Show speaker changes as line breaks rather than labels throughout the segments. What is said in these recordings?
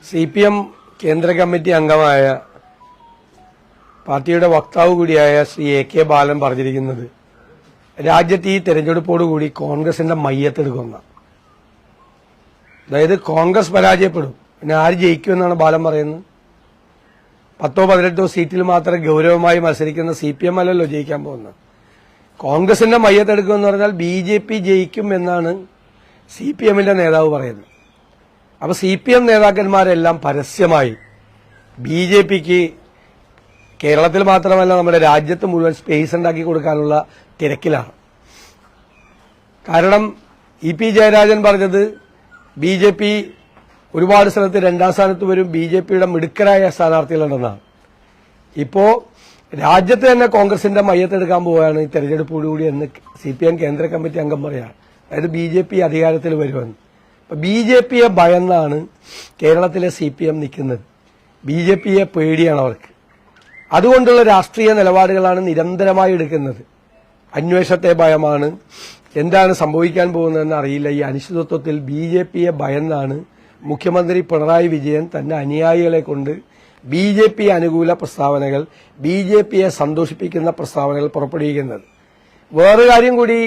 CPM കേന്ദ്ര committee അംഗമായ പാർട്ടിയുടെ വക്താവ് കൂടിയായ ശ്രീ AK ബാലൻ പറഞ്ഞിരിക്കുന്നത് രാജ്യത്ത് ഈ തെരഞ്ഞെടുപ്പോടുകൂടി കോൺഗ്രസിന്റെ മയ്യത്തെടുക്കുന്ന, അതായത് കോൺഗ്രസ് പരാജയപ്പെടും, പിന്നെ ആര് ജയിക്കുമെന്നാണ് ബാലൻ പറയുന്നത്. 10-18 സീറ്റിൽ മാത്രം ഗൗരവമായി മത്സരിക്കുന്ന CPM അല്ലല്ലോ ജയിക്കാൻ പോകുന്നത്. കോൺഗ്രസിന്റെ മയ്യത്തെടുക്കുമെന്ന് പറഞ്ഞാൽ BJP ജയിക്കും എന്നാണ് CPMന്റെ നേതാവ് പറയുന്നത്. അപ്പൊ CPM നേതാക്കന്മാരെല്ലാം പരസ്യമായി BJPക്ക് കേരളത്തിൽ മാത്രമല്ല നമ്മുടെ രാജ്യത്ത് മുഴുവൻ സ്പേസ് ഉണ്ടാക്കി കൊടുക്കാനുള്ള തിരക്കിലാണ്. കാരണം EP ജയരാജൻ പറഞ്ഞത് BJP ഒരുപാട് സ്ഥലത്ത് 2ാം സ്ഥാനത്ത് വരും, BJPയുടെ മിടുക്കരായ സ്ഥാനാർത്ഥികളുണ്ടെന്നാണ്. ഇപ്പോ രാജ്യത്ത് തന്നെ കോൺഗ്രസിന്റെ മയ്യത്തെടുക്കാൻ പോവുകയാണ് ഈ തെരഞ്ഞെടുപ്പോടുകൂടി എന്ന് CPM കേന്ദ്ര കമ്മിറ്റി അംഗം പറയാണ്. അതായത് BJP അധികാരത്തിൽ വരുമെന്ന്. അപ്പൊ BJPയെ ഭയന്നാണ് കേരളത്തിലെ CPM നിൽക്കുന്നത്. BJPയെ പേടിയാണ് അവർക്ക്. അതുകൊണ്ടുള്ള രാഷ്ട്രീയ നിലപാടുകളാണ് നിരന്തരമായി എടുക്കുന്നത്. അന്വേഷണത്തെ ഭയമാണ്, എന്താണ് സംഭവിക്കാൻ പോകുന്നതെന്ന് അറിയില്ല. ഈ അനിശ്ചിതത്വത്തിൽ BJPയെ ഭയന്നാണ് മുഖ്യമന്ത്രി പിണറായി വിജയൻ തന്റെ അനുയായികളെ കൊണ്ട് BJP അനുകൂല പ്രസ്താവനകൾ, BJPയെ സന്തോഷിപ്പിക്കുന്ന പ്രസ്താവനകൾ പുറപ്പെടുവിക്കുന്നത്. വേറൊരു കാര്യം കൂടി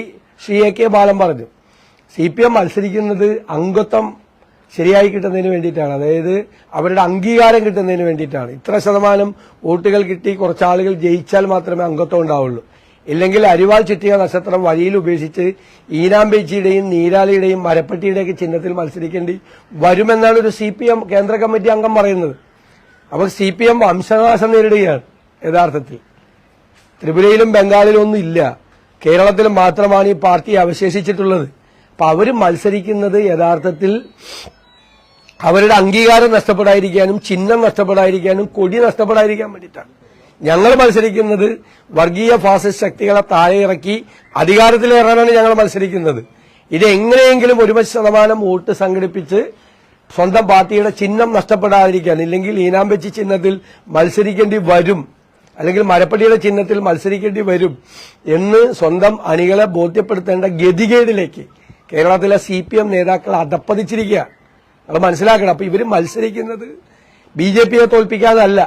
ശ്രീ AK ബാലൻ പറഞ്ഞു. CPM മത്സരിക്കുന്നത് അംഗത്വം ശരിയായി കിട്ടുന്നതിന് വേണ്ടിയിട്ടാണ്, അതായത് അവരുടെ അംഗീകാരം കിട്ടുന്നതിന് വേണ്ടിയിട്ടാണ്. ഇത്ര ശതമാനം വോട്ടുകൾ കിട്ടി കുറച്ചാളുകൾ ജയിച്ചാൽ മാത്രമേ അംഗത്വം ഉണ്ടാവുള്ളൂ. ഇല്ലെങ്കിൽ അരിവാൾ ചുറ്റിയ നക്ഷത്രം വഴിയിൽ ഉപേക്ഷിച്ച് ഈനാമ്പേച്ചിയുടെയും നീരാളിയുടെയും മരപ്പട്ടിയുടെയൊക്കെ ചിഹ്നത്തിൽ മത്സരിക്കേണ്ടി വരുമെന്നാണ് ഒരു CPM കേന്ദ്ര കമ്മിറ്റി അംഗം പറയുന്നത്. അപ്പോൾ CPM വംശനാശം നേരിടുകയാണ് യഥാർത്ഥത്തിൽ. ത്രിപുരയിലും ബംഗാളിലും ഒന്നും ഇല്ല, കേരളത്തിൽ മാത്രമാണ് ഈ പാർട്ടി അവശേഷിച്ചിട്ടുള്ളത്. അപ്പൊ അവര് മത്സരിക്കുന്നത് യഥാർത്ഥത്തിൽ അവരുടെ അംഗീകാരം നഷ്ടപ്പെടാതിരിക്കാനും ചിഹ്നം നഷ്ടപ്പെടാതിരിക്കാനും കൊടി നഷ്ടപ്പെടാതിരിക്കാൻ വേണ്ടിയിട്ടാണ്. ഞങ്ങൾ മത്സരിക്കുന്നത് വർഗീയ ഫാസിസ്റ്റ് ശക്തികളെ താഴെ ഇറക്കി അധികാരത്തിലേറാനാണ് ഞങ്ങൾ മത്സരിക്കുന്നത്. ഇത് എങ്ങനെയെങ്കിലും 1% വോട്ട് സംഘടിപ്പിച്ച് സ്വന്തം പാർട്ടിയുടെ ചിഹ്നം നഷ്ടപ്പെടാതിരിക്കാൻ, ഇല്ലെങ്കിൽ ഈനാമ്പെച്ചി ചിഹ്നത്തിൽ മത്സരിക്കേണ്ടി വരും, അല്ലെങ്കിൽ മരപ്പടിയുടെ ചിഹ്നത്തിൽ മത്സരിക്കേണ്ടി വരും എന്ന് സ്വന്തം അണികളെ ബോധ്യപ്പെടുത്തേണ്ട ഗതികേടിലേക്ക് കേരളത്തിലെ CPM നേതാക്കൾ അധപ്പതിച്ചിരിക്കുക. അത് മനസ്സിലാക്കണം. അപ്പൊ ഇവര് മത്സരിക്കുന്നത് BJPയെ തോൽപ്പിക്കാതല്ല,